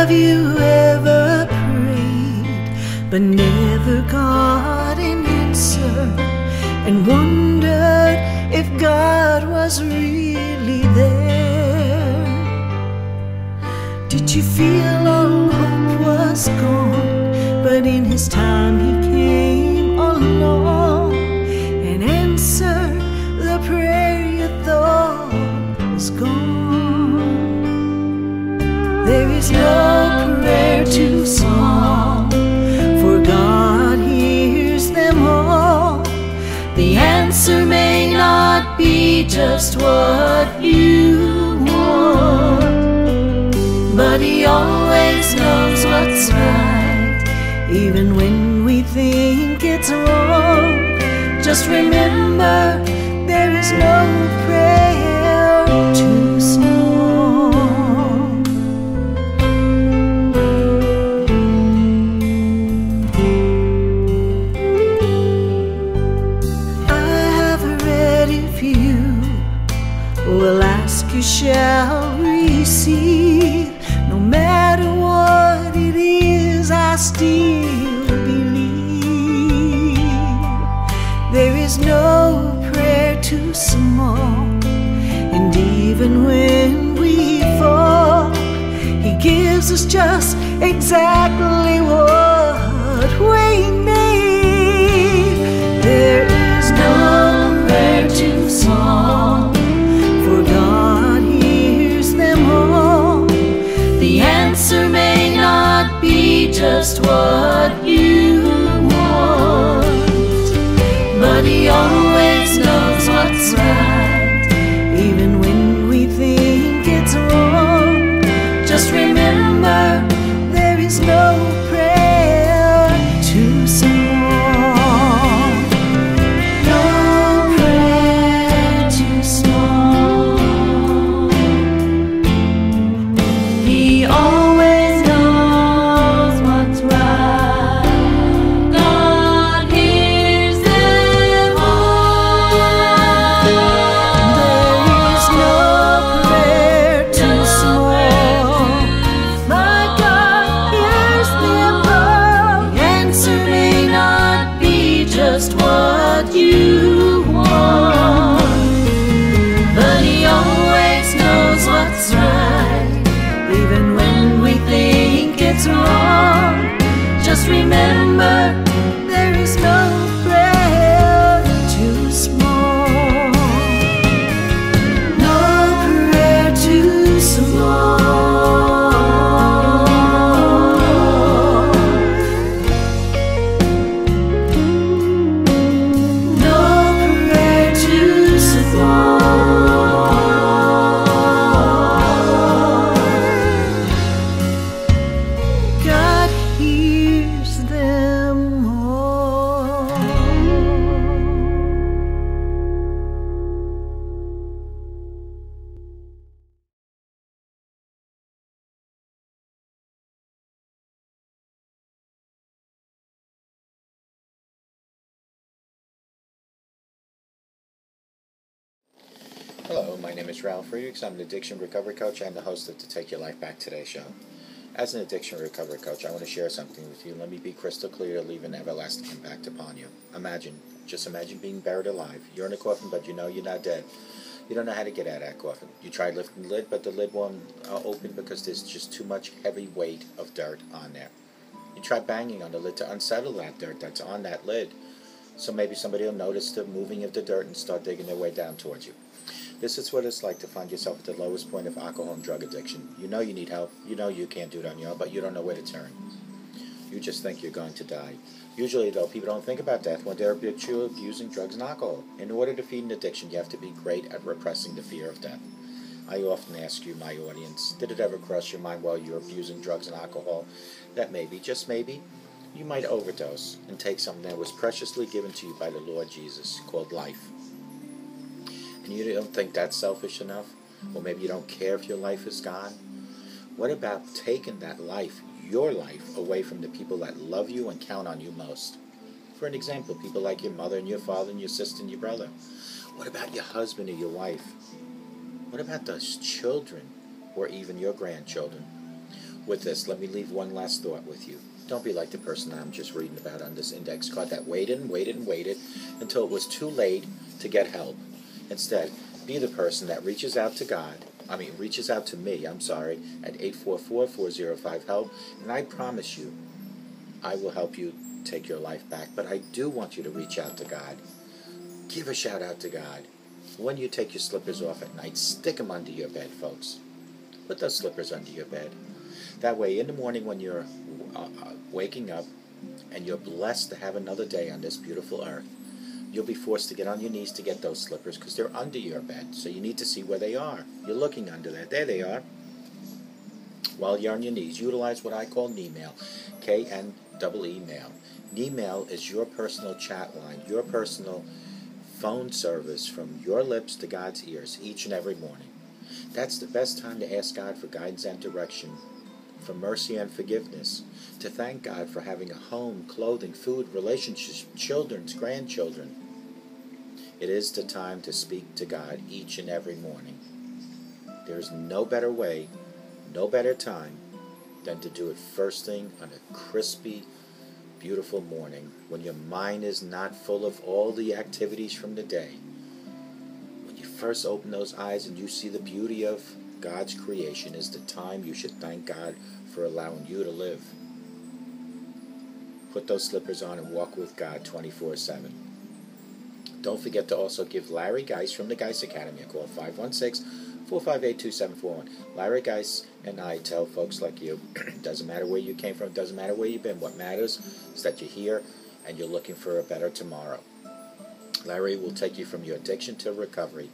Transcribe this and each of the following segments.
Have you ever prayed but never got an answer, and wondered if God was really there? Did you feel all hope was gone, but in His time He came along and answered the prayer you thought was gone? There is no prayer too small, for God hears them all. The answer may not be just what you want, but He always knows what's right, even when we think it's wrong. Just remember, there is no prayer too small. Will ask, you shall receive. No matter what it is, I still believe. There is no prayer too small, and even when we fall, He gives us just exactly what we need. There is no prayer too small, for God hears them all. The answer may not be just what you want, but He always knows what's right, even when we think it's wrong. Just remember, there is no prayer too small. No prayer too small. He always knows what's right. God hears them all. There is no prayer too small. My God hears them all. The answer may not be just what you want, but He always knows what's right, even when we think it's wrong. Just remember, there is no prayer too small. No prayer too small. No prayer too small. God hears them all. Hello, my name is Ralf Friedrichs. I'm an addiction recovery coach and the host of the Take Your Life Back Today show. As an addiction recovery coach, I want to share something with you. Let me be crystal clear to leave an everlasting impact upon you. Just imagine being buried alive. You're in a coffin, but you know you're not dead. You don't know how to get out of that coffin. You tried lifting the lid, but the lid won't open because there's just too much heavy weight of dirt on there. You tried banging on the lid to unsettle that dirt that's on that lid, so maybe somebody will notice the moving of the dirt and start digging their way down towards you. This is what it's like to find yourself at the lowest point of alcohol and drug addiction. You know you need help. You know you can't do it on your own, but you don't know where to turn. You just think you're going to die. Usually, though, people don't think about death when they're abusing drugs and alcohol. In order to defeat an addiction, you have to be great at repressing the fear of death. I often ask you, my audience, did it ever cross your mind while you're abusing drugs and alcohol that maybe, just maybe, you might overdose and take something that was preciously given to you by the Lord Jesus, called life? And you don't think that's selfish enough? Or maybe you don't care if your life is gone? What about taking that life, your life, away from the people that love you and count on you most? For an example, people like your mother and your father and your sister and your brother. What about your husband or your wife? What about those children or even your grandchildren? with this, let me leave one last thought with you. Don't be like the person that I'm just reading about on this index card that waited and waited and waited until it was too late to get help. Instead, be the person that reaches out to God, reaches out to me, at 844-405-HELP, and I promise you, I will help you take your life back. But I do want you to reach out to God. Give a shout out to God. When you take your slippers off at night, stick them under your bed, folks. Put those slippers under your bed. That way, in the morning when you're waking up and you're blessed to have another day on this beautiful earth, you'll be forced to get on your knees to get those slippers because they're under your bed. So you need to see where they are. You're looking under that. There they are. While you're on your knees, utilize what I call knee mail, K-N-E-E mail. Knee mail is your personal chat line, your personal phone service from your lips to God's ears each and every morning. That's the best time to ask God for guidance and direction, for mercy and forgiveness, to thank God for having a home, clothing, food, relationships, children, grandchildren. It is the time to speak to God each and every morning. There is no better way, no better time than to do it first thing on a crispy, beautiful morning when your mind is not full of all the activities from the day. When you first open those eyes and you see the beauty of God's creation is the time you should thank God for allowing you to live. Put those slippers on and walk with God 24/7. Don't forget to also give Larry Geis from the Geis Academy a call, 516-458-2741. Larry Geis and I tell folks like you, doesn't matter where you came from, doesn't matter where you've been, what matters is that you're here and you're looking for a better tomorrow. Larry will take you from your addiction to recovery,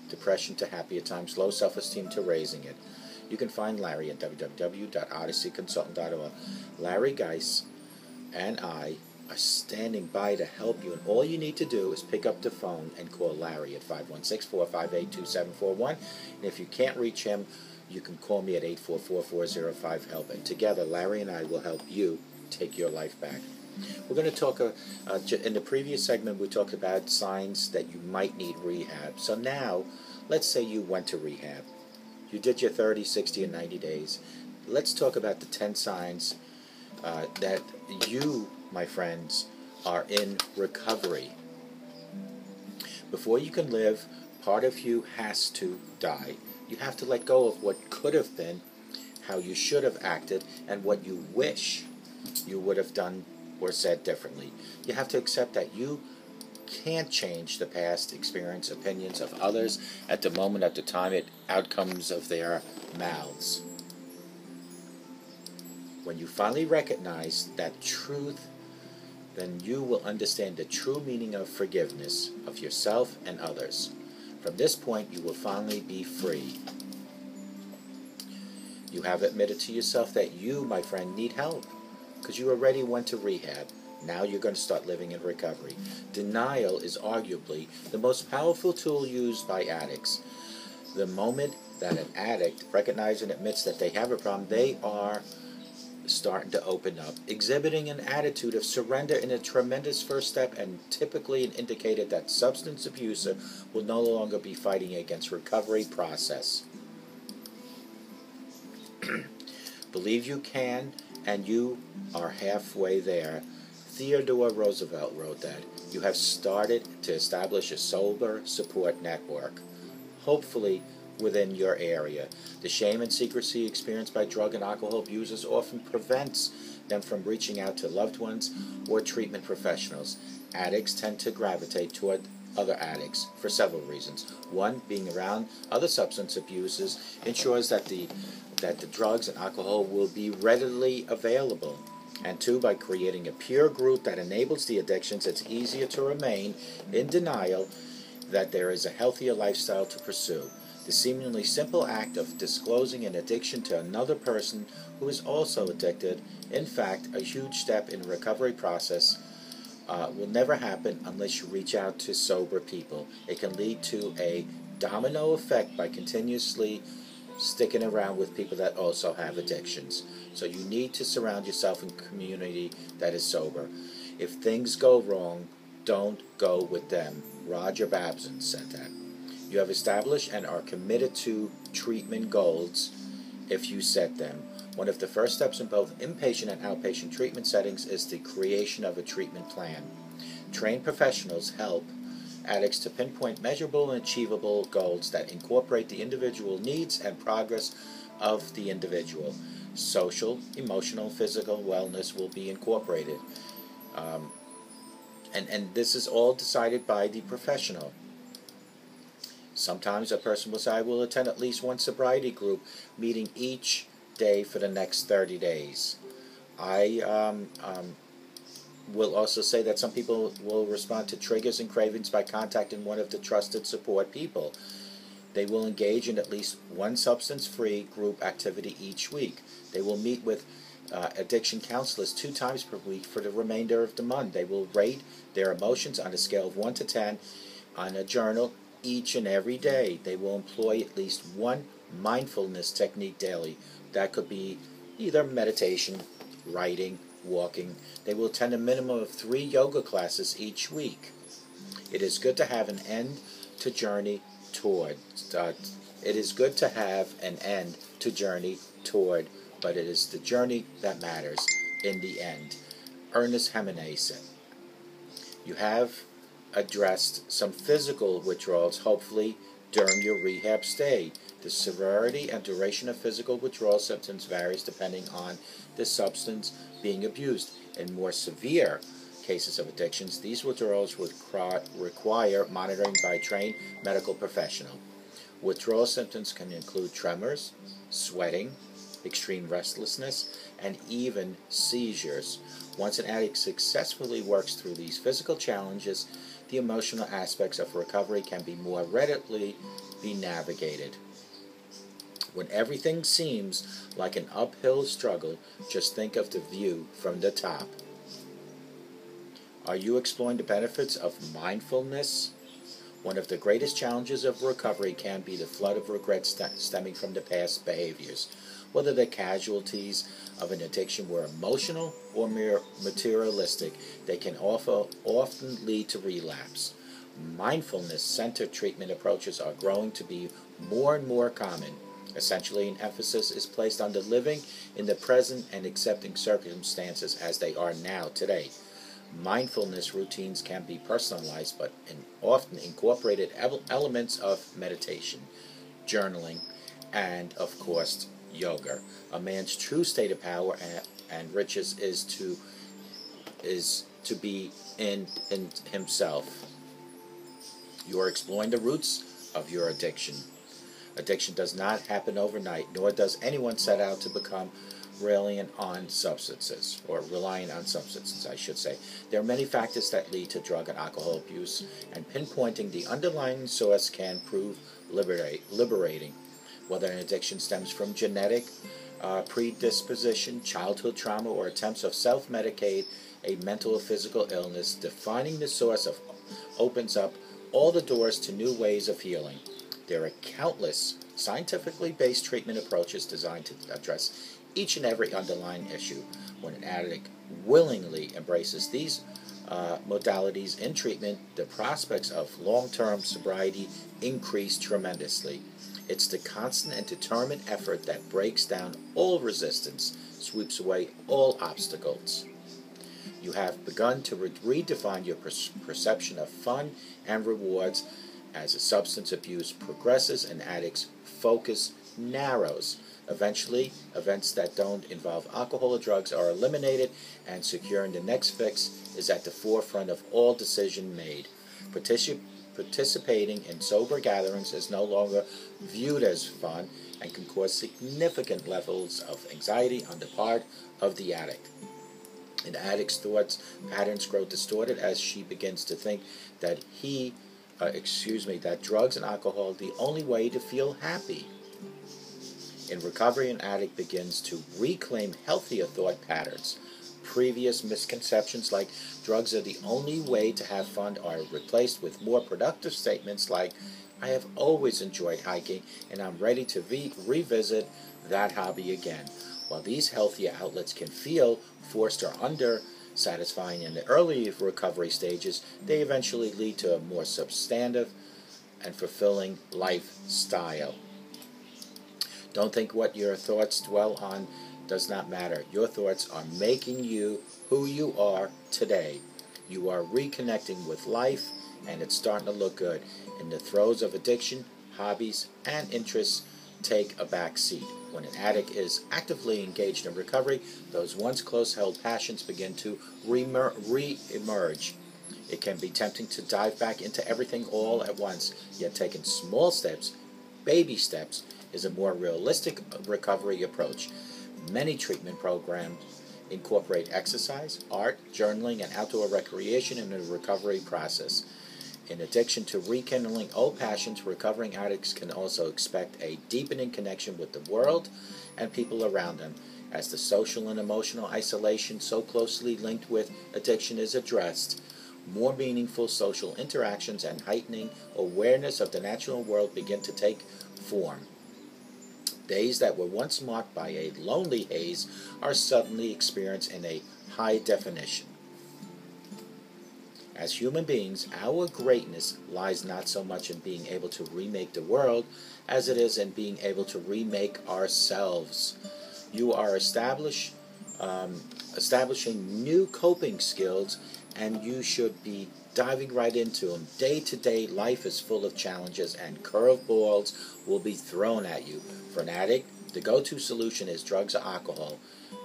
depression to happier times, low self-esteem to raising it. You can find Larry at www.odysseyconsultant.org. Larry Geis and I are standing by to help you, and all you need to do is pick up the phone and call Larry at 516-458-2741. And if you can't reach him, you can call me at 844-405-HELP, and together Larry and I will help you take your life back. We're going to talk, in the previous segment we talked about signs that you might need rehab. So now, let's say you went to rehab. You did your 30, 60, and 90 days. Let's talk about the 10 signs that you, my friends, are in recovery. Before you can live, part of you has to die. You have to let go of what could have been, how you should have acted, and what you wish you would have done or said differently. You have to accept that you can't change the past experience, opinions of others at the moment, at the time, outcomes of their mouths. When you finally recognize that truth, then you will understand the true meaning of forgiveness of yourself and others. From this point, you will finally be free. You have admitted to yourself that you, my friend, need help because you already went to rehab. Now you're going to start living in recovery. Denial is arguably the most powerful tool used by addicts. The moment that an addict recognizes and admits that they have a problem, they are starting to open up, exhibiting an attitude of surrender in a tremendous first step, and typically an indicator that substance abuser will no longer be fighting against recovery process. Believe you can, and you are halfway there. Theodore Roosevelt wrote that. You have started to establish a sober support network, hopefully within your area. The shame and secrecy experienced by drug and alcohol abusers often prevents them from reaching out to loved ones or treatment professionals. Addicts tend to gravitate toward other addicts for several reasons. One, being around other substance abusers ensures that the drugs and alcohol will be readily available. And two, by creating a peer group that enables the addictions, it's easier to remain in denial that there is a healthier lifestyle to pursue. The seemingly simple act of disclosing an addiction to another person who is also addicted, in fact, a huge step in the recovery process, will never happen unless you reach out to sober people. It can lead to a domino effect by continuously sticking around with people that also have addictions. So you need to surround yourself in a community that is sober. If things go wrong, don't go with them. Roger Babson said that. You have established and are committed to treatment goals if you set them. One of the first steps in both inpatient and outpatient treatment settings is the creation of a treatment plan. Trained professionals help addicts to pinpoint measurable and achievable goals that incorporate the individual needs and progress of the individual. Social, emotional, physical wellness will be incorporated. And this is all decided by the professional. Sometimes a person will say, I will attend at least one sobriety group meeting each day for the next 30 days. I will also say that some people will respond to triggers and cravings by contacting one of the trusted support people. They will engage in at least one substance-free group activity each week. They will meet with addiction counselors 2 times per week for the remainder of the month. They will rate their emotions on a scale of 1 to 10 on a journal each and every day. They will employ at least one mindfulness technique daily. That could be either meditation, writing, walking. They will attend a minimum of 3 yoga classes each week. It is good to have an end to journey toward. It is good to have an end to journey toward, but it is the journey that matters in the end. Ernest Hemingway said, you have addressed some physical withdrawals, hopefully, during your rehab stay. The severity and duration of physical withdrawal symptoms varies depending on the substance being abused. In more severe cases of addictions, these withdrawals would require monitoring by a trained medical professional. Withdrawal symptoms can include tremors, sweating, extreme restlessness, and even seizures. Once an addict successfully works through these physical challenges, the emotional aspects of recovery can be more readily be navigated. When everything seems like an uphill struggle, just think of the view from the top. Are you exploring the benefits of mindfulness? One of the greatest challenges of recovery can be the flood of regret stemming from the past behaviors. Whether the casualties of an addiction were emotional or mere materialistic, they can often lead to relapse. Mindfulness-centered treatment approaches are growing to be more and more common. Essentially, an emphasis is placed on the living in the present and accepting circumstances as they are now today. Mindfulness routines can be personalized, but often incorporated elements of meditation, journaling, and, of course, yoga. A man's true state of power and riches is to be in himself. You are exploring the roots of your addiction. Addiction does not happen overnight, nor does anyone set out to become reliant on substances, I should say. There are many factors that lead to drug and alcohol abuse, and pinpointing the underlying source can prove liberating. Whether an addiction stems from genetic predisposition, childhood trauma, or attempts of self-medicate a mental or physical illness, defining the source opens up all the doors to new ways of healing. There are countless scientifically based treatment approaches designed to address each and every underlying issue. When an addict willingly embraces these modalities in treatment, the prospects of long-term sobriety increase tremendously. It's the constant and determined effort that breaks down all resistance, sweeps away all obstacles. You have begun to redefine your perception of fun and rewards as a substance abuse progresses and addicts' focus narrows. Eventually, events that don't involve alcohol or drugs are eliminated, and securing the next fix is at the forefront of all decision made. Participating in sober gatherings is no longer viewed as fun and can cause significant levels of anxiety on the part of the addict. An addict's thoughts patterns grow distorted as she begins to think that that drugs and alcohol are the only way to feel happy. In recovery, an addict begins to reclaim healthier thought patterns. Previous misconceptions like drugs are the only way to have fun are replaced with more productive statements like, I have always enjoyed hiking and I'm ready to revisit that hobby again. While these healthier outlets can feel forced or under-satisfying in the early recovery stages, they eventually lead to a more substantive and fulfilling lifestyle. Don't think what your thoughts dwell on does not matter. Your thoughts are making you who you are today. You are reconnecting with life, and it's starting to look good. In the throes of addiction, hobbies and interests take a back seat. When an addict is actively engaged in recovery, those once close-held passions begin to re-emerge. It can be tempting to dive back into everything all at once, yet taking small steps, baby steps, is a more realistic recovery approach. Many treatment programs incorporate exercise, art, journaling, and outdoor recreation in the recovery process. In addition to rekindling old passions, recovering addicts can also expect a deepening connection with the world and people around them. As the social and emotional isolation so closely linked with addiction is addressed, more meaningful social interactions and heightening awareness of the natural world begin to take form. Days that were once marked by a lonely haze are suddenly experienced in a high definition. As human beings, our greatness lies not so much in being able to remake the world as it is in being able to remake ourselves. You are establishing new coping skills, and you should be diving right into them. Day to day, life is full of challenges, and curveballs will be thrown at you. For an addict, the go-to solution is drugs or alcohol.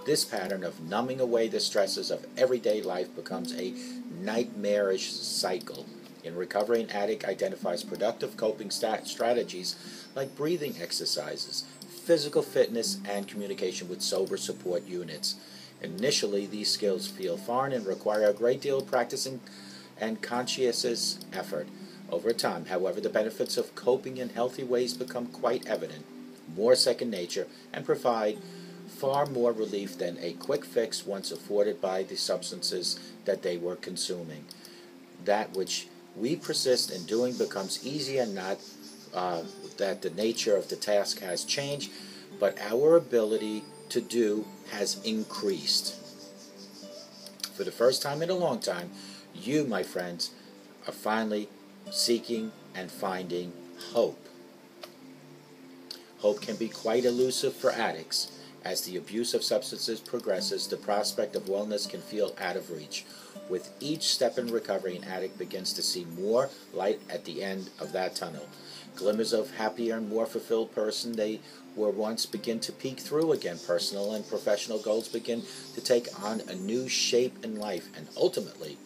This pattern of numbing away the stresses of everyday life becomes a nightmarish cycle. In recovery, an addict identifies productive coping strategies like breathing exercises, physical fitness, and communication with sober support units. Initially, these skills feel foreign and require a great deal of practice and conscientious effort. Over time, however, the benefits of coping in healthy ways become quite evident, more second nature, and provide far more relief than a quick fix once afforded by the substances that they were consuming. That which we persist in doing becomes easier, not that the nature of the task has changed, but our ability to do has increased. For the first time in a long time, you, my friends, are finally seeking and finding hope. Hope can be quite elusive for addicts. As the abuse of substances progresses, the prospect of wellness can feel out of reach. With each step in recovery, an addict begins to see more light at the end of that tunnel. Glimmers of happier and more fulfilled person they were once begin to peek through again. Personal and professional goals begin to take on a new shape in life, and ultimately,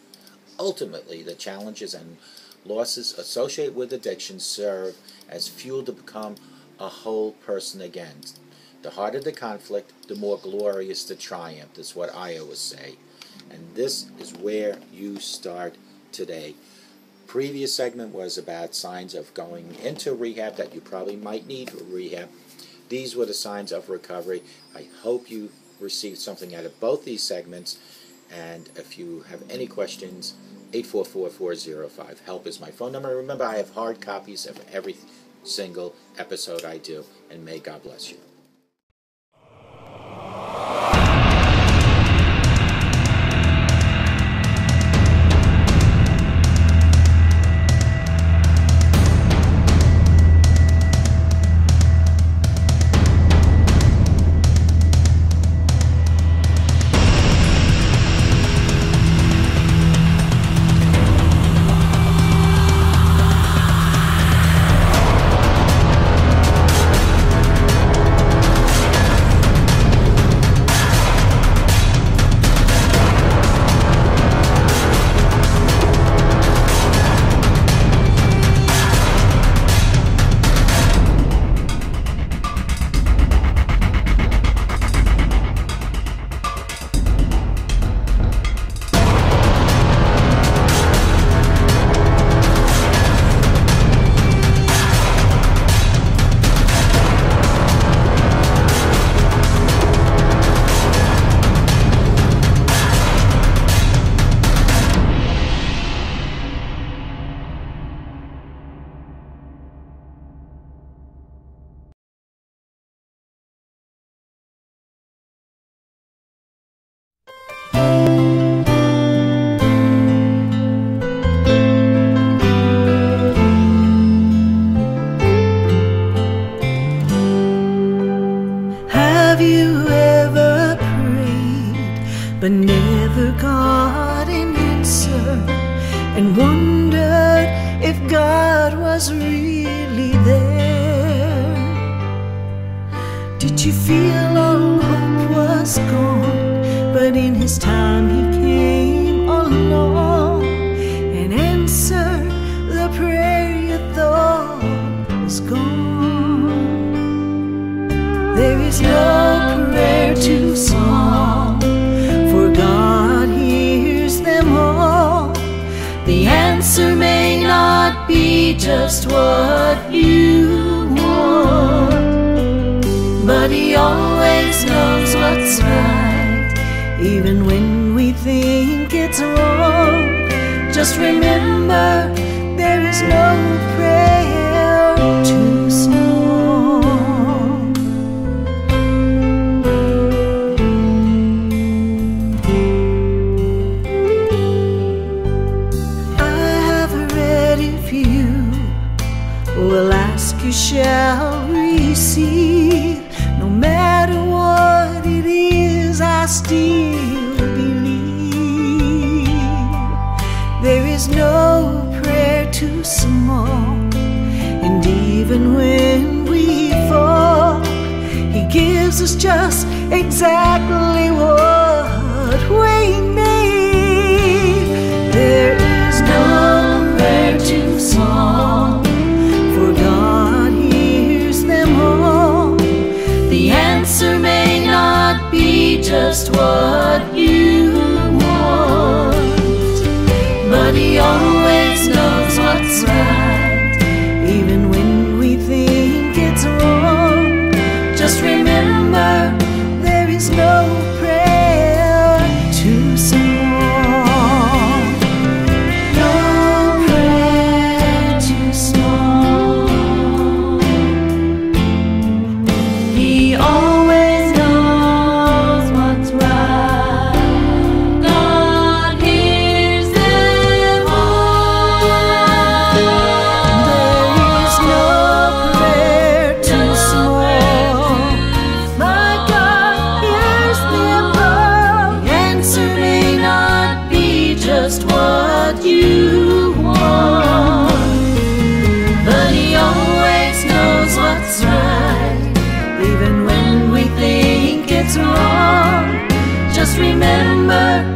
the challenges and losses associated with addiction serve as fuel to become a whole person again. The harder the conflict, the more glorious the triumph, is what I always say. And this is where you start today. Previous segment was about signs of going into rehab, that you probably might need rehab. These were the signs of recovery. I hope you received something out of both these segments. And if you have any questions, 844-405. Help is my phone number. Remember, I have hard copies of every single episode I do. And may God bless you. but never got an answer, and wondered if God was really there. Did you feel all hope was gone, but in His time He came along and answered the prayer you thought was gone? There is no prayer too small, for God hears them all. The answer may not be just what you want, but He always knows what's right, even when we think it's wrong. Just remember, there is no prayer too small. Will ask, you shall receive. No matter what it is, I still believe. There is no prayer too small, and even when we fall, He gives us just exactly what we need. There is no prayer too small, for God hears them all. The answer may not be just what you want, but He always knows what's right, even when we think it's wrong. Just remember, there is no prayer too small. No prayer too small. He always knows what's right. God hears them all. There is no prayer too small. My God hears them all. The answer may not be just what you want, but He always knows what's right, even when we think it's wrong. Just remember,